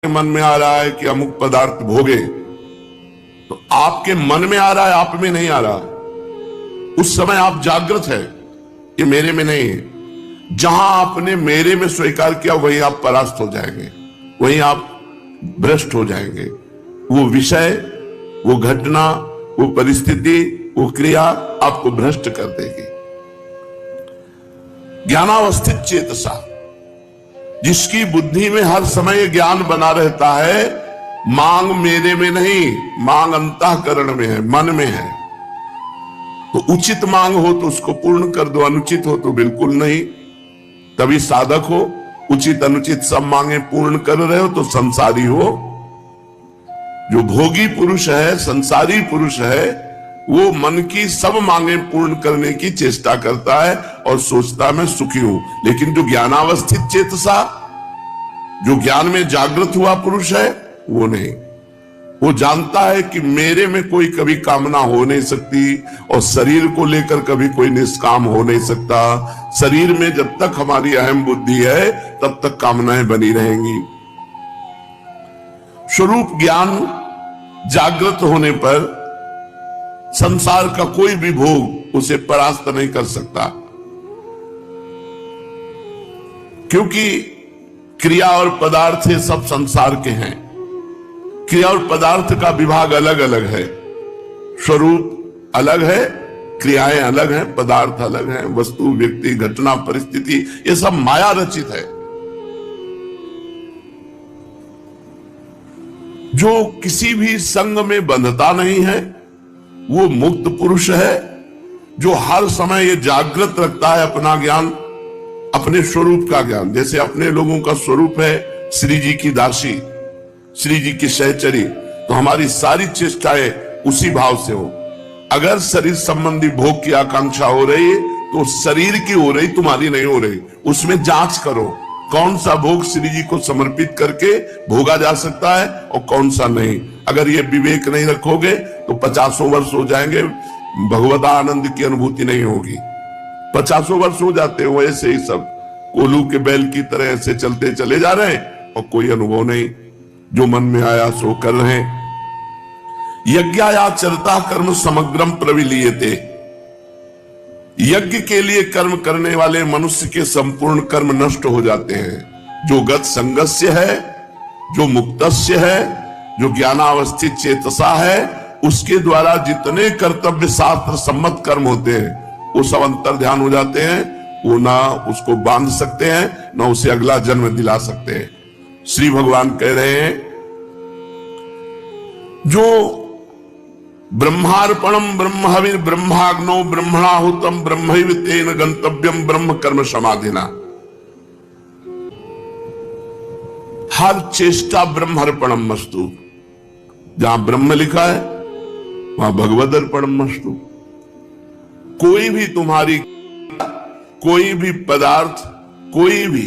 मन में आ रहा है कि अमुक पदार्थ भोगे, तो आपके मन में आ रहा है, आप में नहीं आ रहा। उस समय आप जागृत है, ये मेरे में नहीं है। जहां आपने मेरे में स्वीकार किया वहीं आप परास्त हो जाएंगे, वहीं आप भ्रष्ट हो जाएंगे। वो विषय, वो घटना, वो परिस्थिति, वो क्रिया आपको भ्रष्ट कर देगी। ज्ञानावस्थित चेतसा, जिसकी बुद्धि में हर समय ज्ञान बना रहता है, मांग मेरे में नहीं, मांग अंतःकरण में है, मन में है। तो उचित मांग हो तो उसको पूर्ण कर दो, अनुचित हो तो बिल्कुल नहीं। तभी साधक हो। उचित अनुचित सब मांगे पूर्ण कर रहे हो तो संसारी हो। जो भोगी पुरुष है, संसारी पुरुष है, वो मन की सब मांगे पूर्ण करने की चेष्टा करता है और सोचता मैं सुखी हूं। लेकिन जो ज्ञानावस्थित चेतसा, जो ज्ञान में जागृत हुआ पुरुष है, वो नहीं। वो जानता है कि मेरे में कोई कभी कामना हो नहीं सकती और शरीर को लेकर कभी कोई निष्काम हो नहीं सकता। शरीर में जब तक हमारी अहम बुद्धि है तब तक कामनाएं बनी रहेंगी। स्वरूप ज्ञान जागृत होने पर संसार का कोई भी भोग उसे परास्त नहीं कर सकता, क्योंकि क्रिया और पदार्थ ये सब संसार के हैं। क्रिया और पदार्थ का विभाग अलग अलग है, स्वरूप अलग है, क्रियाएं अलग हैं, पदार्थ अलग हैं, वस्तु, व्यक्ति, घटना, परिस्थिति, ये सब माया रचित है। जो किसी भी संग में बंधता नहीं है वो मुक्त पुरुष है। जो हर समय ये जागृत रखता है अपना ज्ञान, अपने स्वरूप का ज्ञान। जैसे अपने लोगों का स्वरूप है श्री जी की दासी, श्री जी की सहचरी, तो हमारी सारी चेष्टाएं उसी भाव से हो। अगर शरीर संबंधी भोग की आकांक्षा हो रही है तो शरीर की हो रही, तुम्हारी नहीं हो रही। उसमें जांच करो कौन सा भोग श्री जी को समर्पित करके भोगा जा सकता है और कौन सा नहीं। अगर ये विवेक नहीं रखोगे तो 50 वर्ष हो जाएंगे, भगवत आनंद की अनुभूति नहीं होगी। 50 वर्ष हो जाते हो ऐसे ही सब कोल्हू के बैल की तरह ऐसे चलते चले जा रहे हैं और कोई अनुभव नहीं। जो मन में आया सो कर रहे हैं। यज्ञाचरता कर्म समग्रम प्रविलीयते, यज्ञ के लिए कर्म करने वाले मनुष्य के संपूर्ण कर्म नष्ट हो जाते हैं। जो गत संगस्य है, जो मुक्तस्य है, जो ज्ञानावस्थित चेतसा है, उसके द्वारा जितने कर्तव्य शास्त्र सम्मत कर्म होते हैं वो सब अंतर ध्यान हो जाते हैं। वो ना उसको बांध सकते हैं, ना उसे अगला जन्म दिला सकते हैं। श्री भगवान कह रहे हैं, जो ब्रह्मार्पणम ब्रह्महविर ब्रह्माग्नो ब्रह्मणाहुतम ब्रह्मैव तेन गंतव्यम ब्रह्म कर्म समाधिना। हर चेष्टा ब्रह्मार्पणम मस्तु। जहां ब्रह्म लिखा है वहां भगवद अर्पणम मस्तु। कोई भी तुम्हारी, कोई भी पदार्थ, कोई भी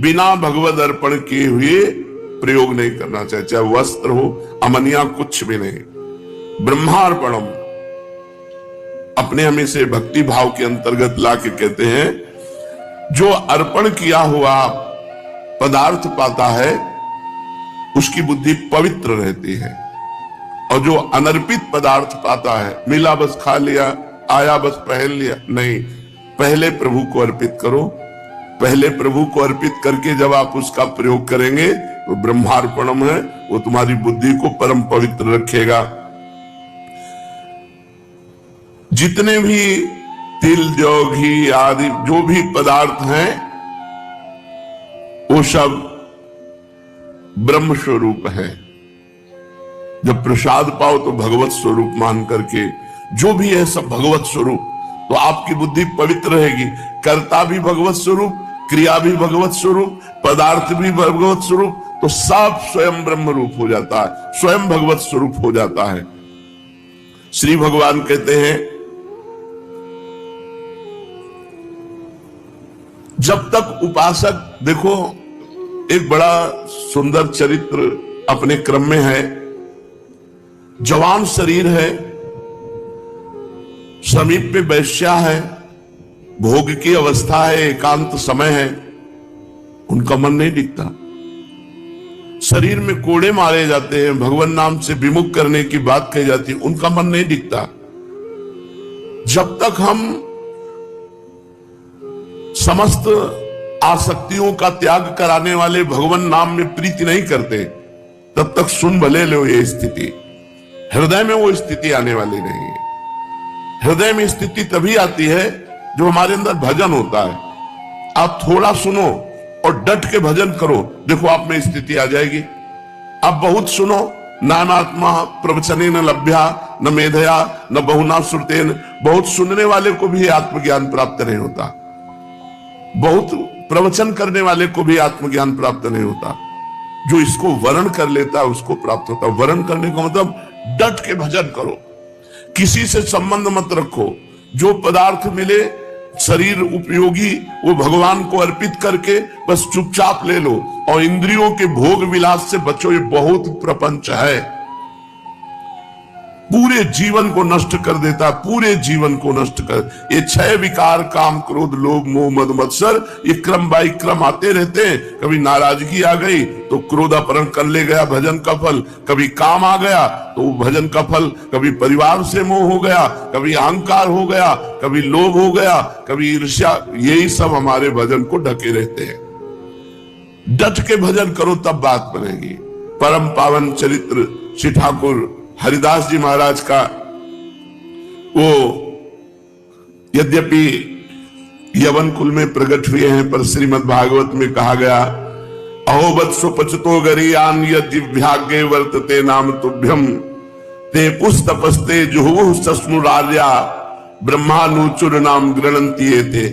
बिना भगवद अर्पण किए हुए प्रयोग नहीं करना चाहिए। चाहे वस्त्र हो, अमनिया, कुछ भी नहीं। ब्रह्मार्पणम अपने हमें से भक्ति भाव के अंतर्गत लाके कहते हैं, जो अर्पण किया हुआ पदार्थ पाता है उसकी बुद्धि पवित्र रहती है, और जो अनर्पित पदार्थ पाता है, मिला बस खा लिया, आया बस पहन लिया, नहीं। पहले प्रभु को अर्पित करो। पहले प्रभु को अर्पित करके जब आप उसका प्रयोग करेंगे तो ब्रह्मार्पणम है, वो तुम्हारी बुद्धि को परम पवित्र रखेगा। जितने भी तिल, जौ, घी आदि जो भी पदार्थ हैं वो सब ब्रह्म स्वरूप है। जब प्रसाद पाओ तो भगवत स्वरूप मान करके, जो भी है सब भगवत स्वरूप, तो आपकी बुद्धि पवित्र रहेगी। कर्ता भी भगवत स्वरूप, क्रिया भी भगवत स्वरूप, पदार्थ भी भगवत स्वरूप, तो सब स्वयं ब्रह्म रूप हो जाता है, स्वयं भगवत स्वरूप हो जाता है। श्री भगवान कहते हैं, जब तक उपासक, देखो एक बड़ा सुंदर चरित्र अपने क्रम में है। जवान शरीर है, समीप पे वैश्या है, भोग की अवस्था है, एकांत समय है, उनका मन नहीं दिखता। शरीर में कोड़े मारे जाते हैं, भगवान नाम से विमुख करने की बात कही जाती है, उनका मन नहीं दिखता। जब तक हम समस्त आसक्तियों का त्याग कराने वाले भगवान नाम में प्रीति नहीं करते, तब तक सुन भले लो ये स्थिति, हृदय में वो स्थिति आने वाली नहीं है। हृदय में स्थिति तभी आती है जो हमारे अंदर भजन होता है। आप थोड़ा सुनो और डट के भजन करो, देखो आप में स्थिति आ जाएगी। आप बहुत सुनो, नानात्मा प्रवचने न लभ्या न मेधया न बहुना श्रुतेन, बहुत सुनने वाले को भी आत्मज्ञान प्राप्त नहीं होता, बहुत प्रवचन करने वाले को भी आत्मज्ञान प्राप्त नहीं होता। जो इसको वर्ण कर लेता है उसको प्राप्त होता है। वर्ण करने का मतलब डट के भजन करो, किसी से संबंध मत रखो, जो पदार्थ मिले शरीर उपयोगी वो भगवान को अर्पित करके बस चुपचाप ले लो और इंद्रियों के भोग विलास से बचो। ये बहुत प्रपंच है, पूरे जीवन को नष्ट कर देता, पूरे जीवन को नष्ट कर। ये 6 विकार काम क्रोध लोभ मोह मद मत्सर, ये क्रम बाई क्रम आते रहते हैं। कभी नाराजगी आ गई तो क्रोधापहरण कर ले गया भजन का फल, कभी काम आ गया तो भजन का फल, कभी परिवार से मोह हो गया, कभी अहंकार हो गया, कभी लोभ हो गया, कभी ईर्ष्या, यही सब हमारे भजन को ढके रहते हैं। डट के भजन करो तब बात बनेगी। परम पावन चरित्र श्री ठाकुर हरिदास जी महाराज का, वो यद्यपि यवन कुल में प्रकट हुए हैं, पर श्रीमद् भागवत में कहा गया, अहोबत सुपचतो गरीयान यज्ञाग्ञे वर्तते नाम तुभ्यम ते पुस्तपस्ते जुहुः सस्नुरार्या ब्रह्मानुचुर नाम गृणंती थे।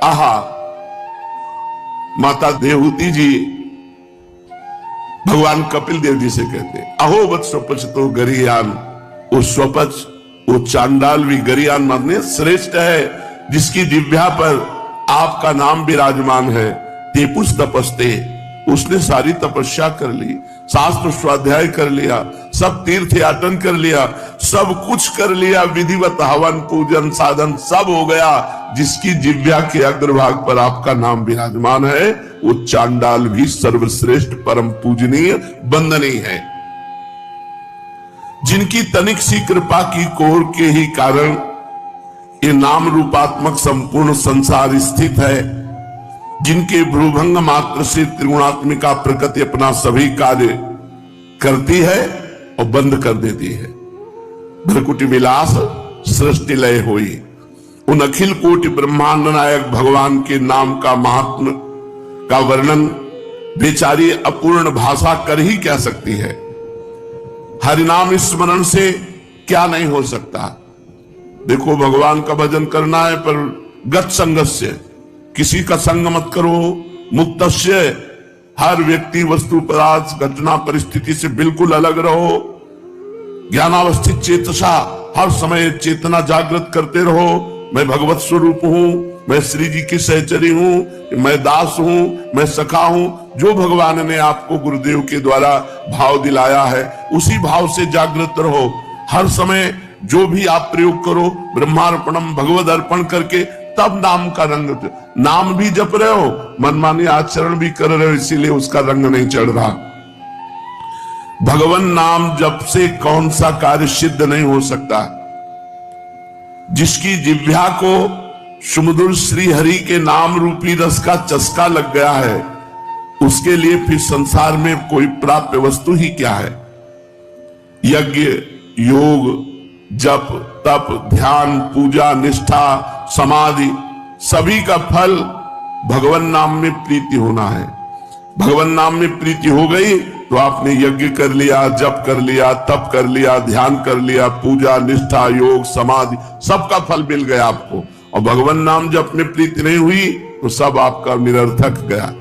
आहा, माता देवहूति जी भगवान कपिल देव जी से कहते, अहोबत स्वपच तो गरियान, वो स्वपच वो चांडाल भी गरियान माने श्रेष्ठ है, जिसकी जिह्वा पर आपका नाम विराजमान है। तेपुस तपस्ते, उसने सारी तपस्या कर ली, शास्त्र स्वाध्याय कर लिया, सब तीर्थ याटन कर लिया, सब कुछ कर लिया, विधिवत हवन पूजन साधन सब हो गया। जिसकी जिह्वा के अग्रभाग पर आपका नाम विराजमान है, वो चांडाल भी सर्वश्रेष्ठ परम पूजनीय वंदनीय है। जिनकी तनिक सी कृपा की कोर के ही कारण ये नाम रूपात्मक संपूर्ण संसार स्थित है, जिनके भ्रूभंग मात्र से त्रिगुणात्मिका प्रकृति अपना सभी कार्य करती है और बंद कर देती है। भ्रकुटी विलास सृष्टि लय हुई। उन अखिल कोटि ब्रह्मांड नायक भगवान के नाम का महात्म का वर्णन बेचारी अपूर्ण भाषा कर ही क्या सकती है। हरिनाम स्मरण से क्या नहीं हो सकता। देखो, भगवान का भजन करना है, पर गत संगस्य, किसी का संग मत करो। मुक्तस्य, हर व्यक्ति वस्तु पदार्थ घटना परिस्थिति से बिल्कुल अलग रहो। ज्ञानावस्थित चेतसा, हर समय चेतना जागृत करते रहो। मैं भगवत स्वरूप हूं, मैं श्री जी की सहचरी हूं, मैं दास हूं, मैं सखा हूं। जो भगवान ने आपको गुरुदेव के द्वारा भाव दिलाया है, उसी भाव से जागृत रहो। हर समय जो भी आप प्रयोग करो, ब्रह्मार्पणम भगवद अर्पण करके तब नाम का रंग, नाम भी जप रहे हो, मनमानी आचरण भी कर रहे हो, इसीलिए उसका रंग नहीं चढ़ रहा। भगवान नाम जप से कौन सा कार्य सिद्ध नहीं हो सकता। जिसकी जिह्वा को सुमधुर श्री हरि के नाम रूपी रस का चस्का लग गया है, उसके लिए फिर संसार में कोई प्राप्य वस्तु ही क्या है। यज्ञ, योग, जप, तप, ध्यान, पूजा, निष्ठा, समाधि, सभी का फल भगवान नाम में प्रीति होना है। भगवान नाम में प्रीति हो गई तो आपने यज्ञ कर लिया, जप कर लिया, तप कर लिया, ध्यान कर लिया, पूजा, निष्ठा, योग, समाधि, सबका फल मिल गया आपको। और भगवान नाम जप में प्रीति नहीं हुई तो सब आपका निरर्थक गया।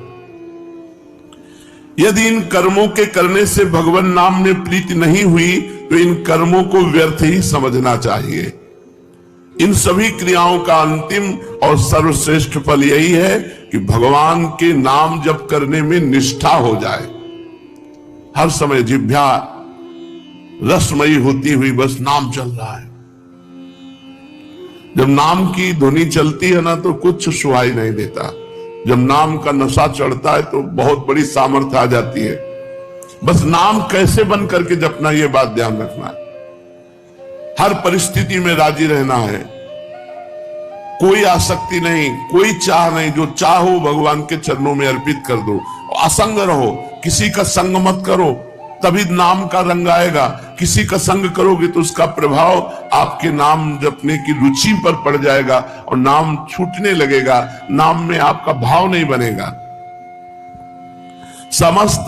यदि इन कर्मों के करने से भगवान नाम में प्रीति नहीं हुई तो इन कर्मों को व्यर्थ ही समझना चाहिए। इन सभी क्रियाओं का अंतिम और सर्वश्रेष्ठ फल यही है कि भगवान के नाम जप करने में निष्ठा हो जाए। हर समय जिह्वा रसमयी होती हुई बस नाम चल रहा है। जब नाम की ध्वनि चलती है ना, तो कुछ सुहाई नहीं देता। जब नाम का नशा चढ़ता है तो बहुत बड़ी सामर्थ्य आ जाती है। बस नाम कैसे बन करके जपना, यह बात ध्यान रखना है। हर परिस्थिति में राजी रहना है, कोई आसक्ति नहीं, कोई चाह नहीं, जो चाहो भगवान के चरणों में अर्पित कर दो। असंग रहो, किसी का संग मत करो, तभी नाम का रंग आएगा। किसी का संग करोगे तो उसका प्रभाव आपके नाम जपने की रुचि पर पड़ जाएगा और नाम छूटने लगेगा, नाम में आपका भाव नहीं बनेगा। समस्त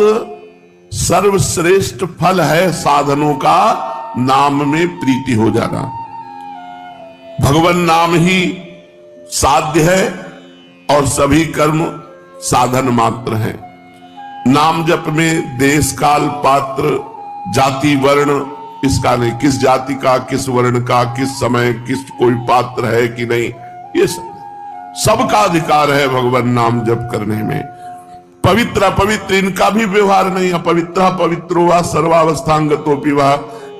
सर्वश्रेष्ठ फल है साधनों का नाम में प्रीति हो जाना। भगवान नाम ही साध्य है और सभी कर्म साधन मात्र हैं। नाम जप में देश काल पात्र जाति वर्ण इसका नहीं, किस जाति का, किस वर्ण का, किस समय किस कोई पात्र है कि नहीं, ये सबका अधिकार है भगवान नाम जप करने में। पवित्र अपवित्र इनका भी व्यवहार नहीं। अपवित्र पवित्रो वा सर्वावस्थांगतोपि वा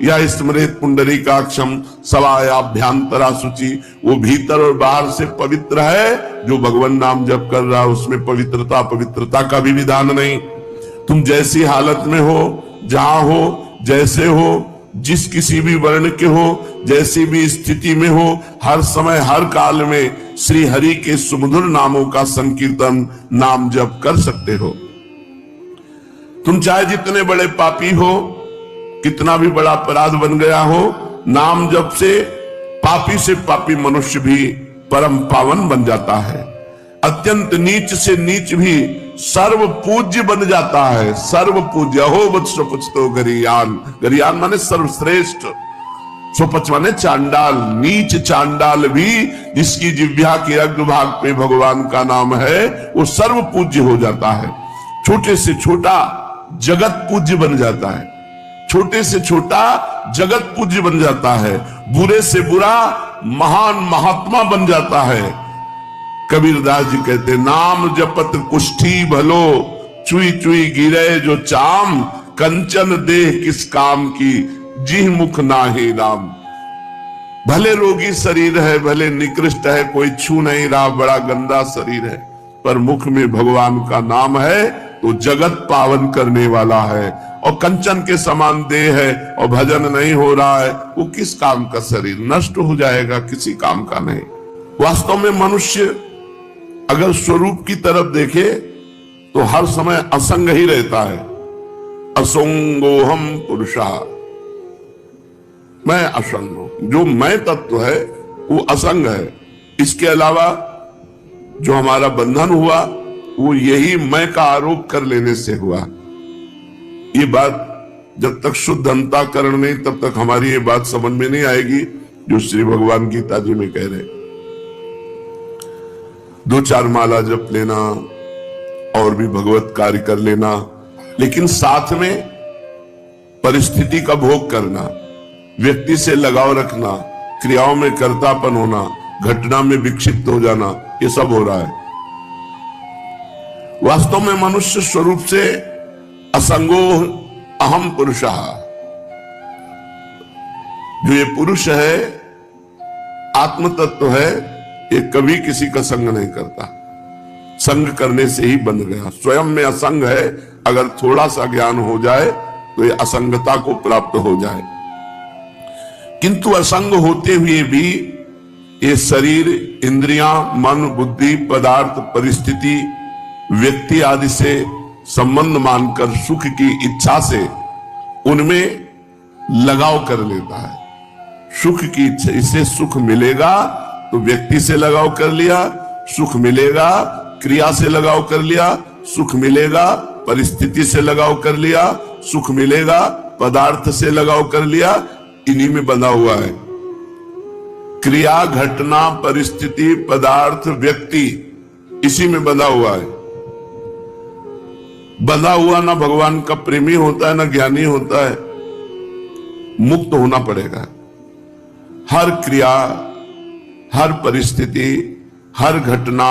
या स्मृत पुंडरीकाक्षम सवायाभ्यांतरा शुचि। वो भीतर और बाहर से पवित्र है, जो भगवान नाम जप कर रहा है उसमें पवित्रता का भी विधान नहीं। तुम जैसी हालत में हो, जहां हो, जैसे हो, जिस किसी भी वर्ण के हो, जैसी भी स्थिति में हो, हर समय हर काल में श्री हरि के सुमधुर नामों का संकीर्तन नाम जप कर सकते हो। तुम चाहे जितने बड़े पापी हो, कितना भी बड़ा अपराध बन गया हो, नाम जप से पापी मनुष्य भी परम पावन बन जाता है। अत्यंत नीच से नीच भी सर्व पूज्य बन जाता है। सर्व पूज्य हो वत्स पुछतो गरियान, गरियान माने सर्वश्रेष्ठ, स्वपच माने चांडाल, नीच चांडाल भी जिसकी जिह्वा के अग्रभाग पे भगवान का नाम है वो सर्व पूज्य हो जाता है। छोटे से छोटा जगत पूज्य बन जाता है, छोटे से छोटा जगत पूज्य बन जाता है, बुरे से बुरा महान महात्मा बन जाता है। कबीरदास जी कहते नाम जपत कुष्ठी भलो, चुई चुई गिरे जो चाम, कंचन देह किस काम की, जी मुख नाहि राम। भले रोगी शरीर है, भले निकृष्ट है, कोई छू नहीं रहा, बड़ा गंदा शरीर है, पर मुख में भगवान का नाम है तो जगत पावन करने वाला है। और कंचन के समान देह है और भजन नहीं हो रहा है, वो किस काम का शरीर, नष्ट हो जाएगा, किसी काम का नहीं। वास्तव में मनुष्य अगर स्वरूप की तरफ देखे तो हर समय असंग ही रहता है। असंगोहम पुरुषा, मैं असंग हूं। जो मैं तत्व है वो असंग है। इसके अलावा जो हमारा बंधन हुआ वो यही मैं का आरोप कर लेने से हुआ। ये बात जब तक शुद्ध अंतःकरण नहीं तब तक हमारी ये बात समझ में नहीं आएगी जो श्री भगवान गीता जी में कह रहे। 2-4 माला जप लेना और भी भगवत कार्य कर लेना, लेकिन साथ में परिस्थिति का भोग करना, व्यक्ति से लगाव रखना, क्रियाओं में कर्तापन होना, घटना में विक्षिप्त हो जाना, ये सब हो रहा है। वास्तव में मनुष्य स्वरूप से असंगो अहम पुरुषः, जो ये पुरुष है, आत्म तत्व है, ये कभी किसी का संग नहीं करता। संग करने से ही बन गया। स्वयं में असंग है, अगर थोड़ा सा ज्ञान हो जाए तो ये असंगता को प्राप्त हो जाए। किंतु असंग होते हुए भी ये शरीर, इंद्रियां, मन, बुद्धि, पदार्थ, परिस्थिति, व्यक्ति आदि से संबंध मानकर सुख की इच्छा से उनमें लगाव कर लेता है। सुख की इच्छा, इससे सुख मिलेगा तो व्यक्ति से लगाव कर लिया, सुख मिलेगा क्रिया से लगाव कर लिया, सुख मिलेगा परिस्थिति से लगाव कर लिया, सुख मिलेगा पदार्थ से लगाव कर लिया, इन्हीं में बंधा हुआ है। क्रिया, घटना, परिस्थिति, पदार्थ, व्यक्ति, इसी में बंधा हुआ है। बंधा हुआ ना भगवान का प्रेमी होता है ना ज्ञानी होता है। मुक्त होना पड़ेगा। हर क्रिया, हर परिस्थिति, हर घटना,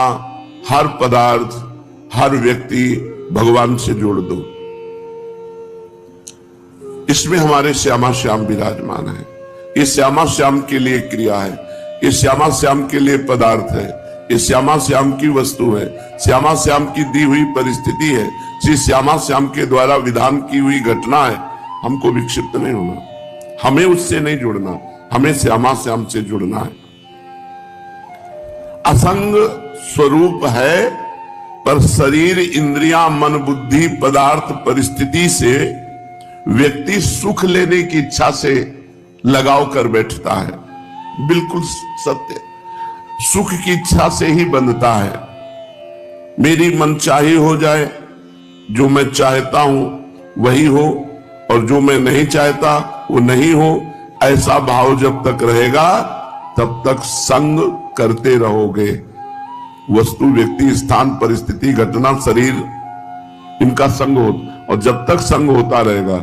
हर पदार्थ, हर व्यक्ति भगवान से जोड़ दो। इसमें हमारे श्यामा श्याम विराजमान है। ये श्यामा श्याम के लिए क्रिया है, ये श्यामा श्याम के लिए पदार्थ है, ये श्यामा श्याम की वस्तु है, श्यामा श्याम की दी हुई परिस्थिति है, श्री श्यामा श्याम के द्वारा विधान की हुई घटना है। हमको विक्षिप्त नहीं होना, हमें उससे नहीं जुड़ना, हमें श्यामा श्याम से जुड़ना है। असंग स्वरूप है, पर शरीर, इंद्रियां, मन, बुद्धि, पदार्थ, परिस्थिति से व्यक्ति सुख लेने की इच्छा से लगाव कर बैठता है। बिल्कुल सत्य, सुख की इच्छा से ही बंधता है। मेरी मनचाही हो जाए, जो मैं चाहता हूं वही हो, और जो मैं नहीं चाहता वो नहीं हो, ऐसा भाव जब तक रहेगा तब तक संग करते रहोगे। वस्तु, व्यक्ति, स्थान, परिस्थिति, घटना, शरीर, इनका संग हो, और जब तक संग होता रहेगा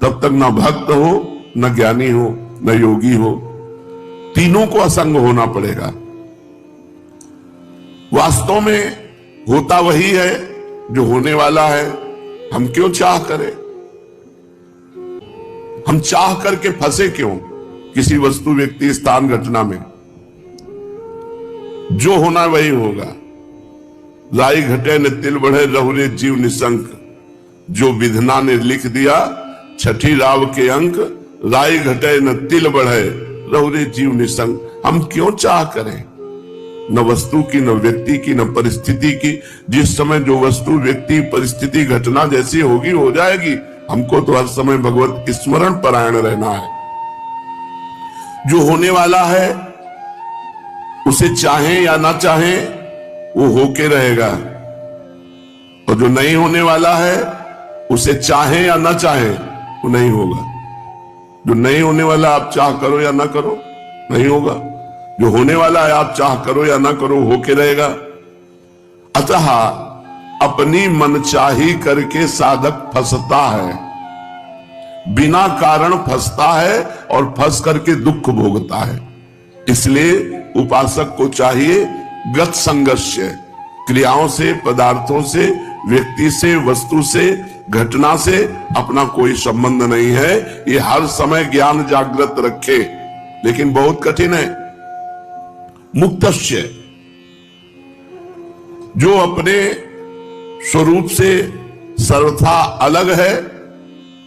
तब तक न भक्त हो, न ज्ञानी हो, न योगी हो, तीनों को असंग होना पड़ेगा। वास्तव में होता वही है जो होने वाला है। हम क्यों चाह करें? हम चाह करके फंसे क्यों किसी वस्तु, व्यक्ति, स्थान, घटना में? जो होना वही होगा। लाई घटे न तिल बढ़े, रहुरे जीव निशंक। जो विधना ने लिख दिया छठी राव के अंक, लाई घटे न तिल बढ़े, रहुरे जीव निशंक। हम क्यों चाह करें? न वस्तु की, न व्यक्ति की, न परिस्थिति की। जिस समय जो वस्तु, व्यक्ति, परिस्थिति, घटना जैसी होगी हो जाएगी। हमको तो हर समय भगवत स्मरण परायण रहना है। जो होने वाला है उसे चाहें या ना चाहें वो होके रहेगा, और जो नहीं होने वाला है उसे चाहें या ना चाहें वो नहीं होगा। जो नहीं होने वाला आप चाह करो या ना करो नहीं होगा, जो होने वाला है आप चाह करो या ना करो होके रहेगा। अतः अपनी मनचाही करके साधक फंसता है, बिना कारण फंसता है और फंस करके दुख भोगता है। इसलिए उपासक को चाहिए गत संघर्ष, क्रियाओं से, पदार्थों से, व्यक्ति से, वस्तु से, घटना से अपना कोई संबंध नहीं है। ये हर समय ज्ञान जागृत रखे, लेकिन बहुत कठिन है। मुक्तस्य, जो अपने स्वरूप से सर्वथा अलग है,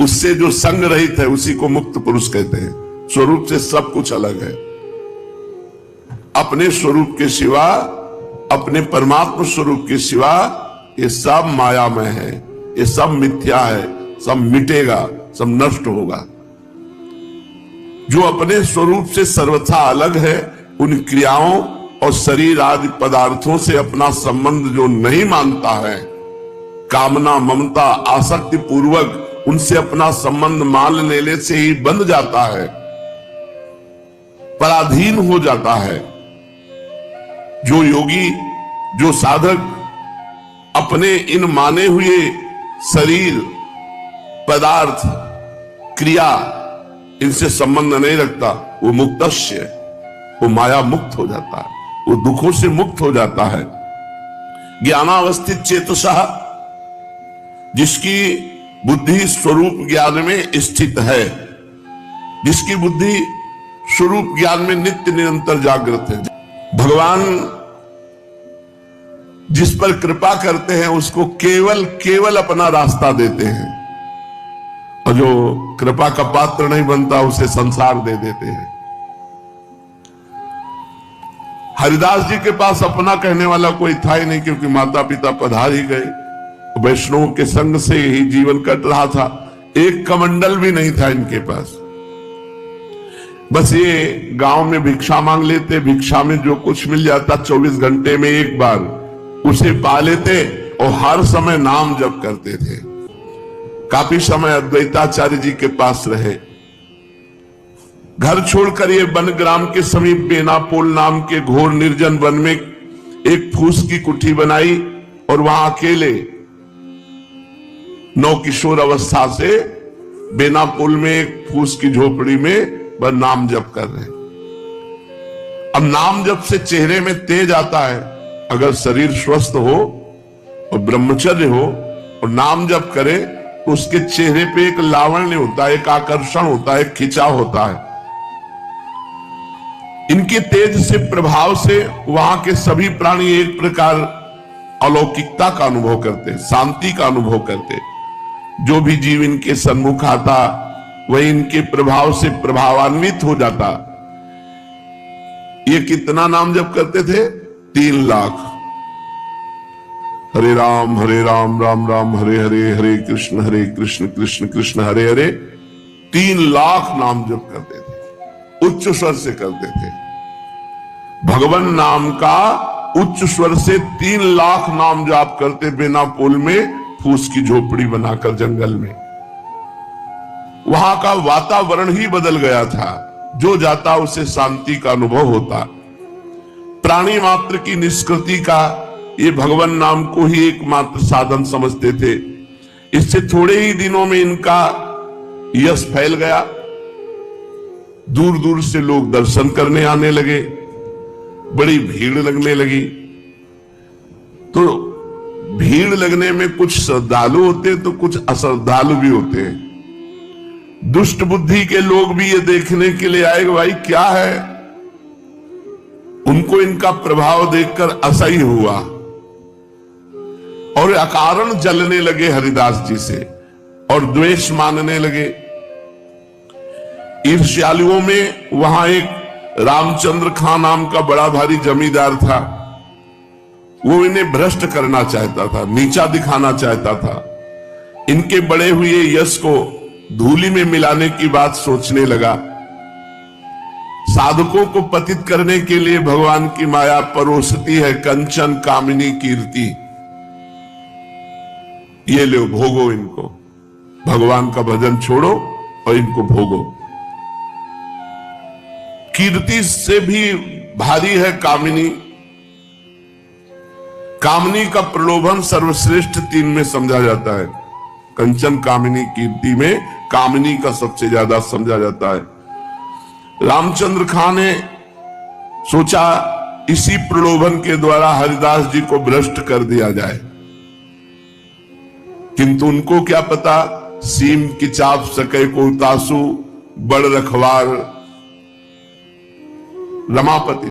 उससे जो संग रहित है, उसी को मुक्त पुरुष कहते हैं। स्वरूप से सब कुछ अलग है। अपने स्वरूप के सिवा, अपने परमात्मा स्वरूप के सिवा ये सब मायामय है, ये सब मिथ्या है, सब मिटेगा, सब नष्ट होगा। जो अपने स्वरूप से सर्वथा अलग है, उन क्रियाओं और शरीर आदि पदार्थों से अपना संबंध जो नहीं मानता है, कामना, ममता, आसक्ति पूर्वक उनसे अपना संबंध मान लेने से ही बंध जाता है, पराधीन हो जाता है। जो योगी, जो साधक अपने इन माने हुए शरीर, पदार्थ, क्रिया, इनसे संबंध नहीं रखता, वो मुक्तस्य, वो माया मुक्त हो जाता है, वो दुखों से मुक्त हो जाता है। ज्ञानावस्थित चेतसः, जिसकी बुद्धि स्वरूप ज्ञान में स्थित है, जिसकी बुद्धि स्वरूप ज्ञान में नित्य निरंतर जागृत है। भगवान जिस पर कृपा करते हैं उसको केवल केवल अपना रास्ता देते हैं, और जो कृपा का पात्र नहीं बनता उसे संसार दे देते हैं। हरिदास जी के पास अपना कहने वाला कोई था ही नहीं, क्योंकि माता पिता पधार ही गए, वैष्णव के संग से ही जीवन कट रहा था। एक कमंडल भी नहीं था इनके पास। बस ये गांव में भिक्षा मांग लेते, भिक्षा में जो कुछ मिल जाता 24 घंटे में एक बार उसे पा लेते, और हर समय नाम जप करते थे। काफी समय अद्वैताचार्य जी के पास रहे। घर छोड़कर ये वन ग्राम के समीप बेनापोल नाम के घोर निर्जन वन में एक फूस की कुटी बनाई, और वहां अकेले नौ किशोर अवस्था से बेनापोल में एक फूस की झोपड़ी में वह नाम जप कर रहे। अब नाम जप से चेहरे में तेज आता है। अगर शरीर स्वस्थ हो और ब्रह्मचर्य हो और नाम जप करे तो उसके चेहरे पे एक लावण्य होता है, एक आकर्षण होता है, एक खिंचाव होता है। इनके तेज से, प्रभाव से वहां के सभी प्राणी एक प्रकार अलौकिकता का अनुभव करते, शांति का अनुभव करते। जो भी जीव इनके सन्मुख आता वह इनके प्रभाव से प्रभावान्वित हो जाता। ये कितना नाम जप करते थे? 3 लाख। हरे राम राम राम हरे हरे, हरे कृष्ण कृष्ण कृष्ण हरे हरे। 3 लाख नाम जप करते थे, उच्च स्वर से करते थे। भगवान नाम का उच्च स्वर से 3 लाख नाम जाप करते, बिना पुल में फूस की झोपड़ी बनाकर जंगल में। वहां का वातावरण ही बदल गया था। जो जाता उसे शांति का अनुभव होता। प्राणी मात्र की निष्कृति का ये भगवान नाम को ही एकमात्र साधन समझते थे। इससे थोड़े ही दिनों में इनका यश फैल गया। दूर दूर से लोग दर्शन करने आने लगे, बड़ी भीड़ लगने लगी। तो भीड़ लगने में कुछ श्रद्धालु होते तो कुछ अश्रद्धालु भी होते हैं। दुष्ट बुद्धि के लोग भी ये देखने के लिए आए भाई क्या है। उनको इनका प्रभाव देखकर असह्य हुआ और अकारण जलने लगे हरिदास जी से और द्वेष मानने लगे। ईर्ष्यालुओं में वहां एक रामचंद्र खां नाम का बड़ा भारी जमींदार था। वो इन्हें भ्रष्ट करना चाहता था, नीचा दिखाना चाहता था। इनके बड़े हुए यश को धूलि में मिलाने की बात सोचने लगा। साधकों को पतित करने के लिए भगवान की माया परोसती है कंचन कामिनी कीर्ति। ये लो भोगो इनको, भगवान का भजन छोड़ो और इनको भोगो। कीर्ति से भी भारी है कामिनी। कामनी का प्रलोभन सर्वश्रेष्ठ 3 में समझा जाता है। कंचन कामिनी कीर्ति में कामिनी का सबसे ज्यादा समझा जाता है। रामचंद्र खां ने सोचा इसी प्रलोभन के द्वारा हरिदास जी को भ्रष्ट कर दिया जाए, किंतु उनको क्या पता सीम की चाप सके को तासु बड़ रखवार रमापति।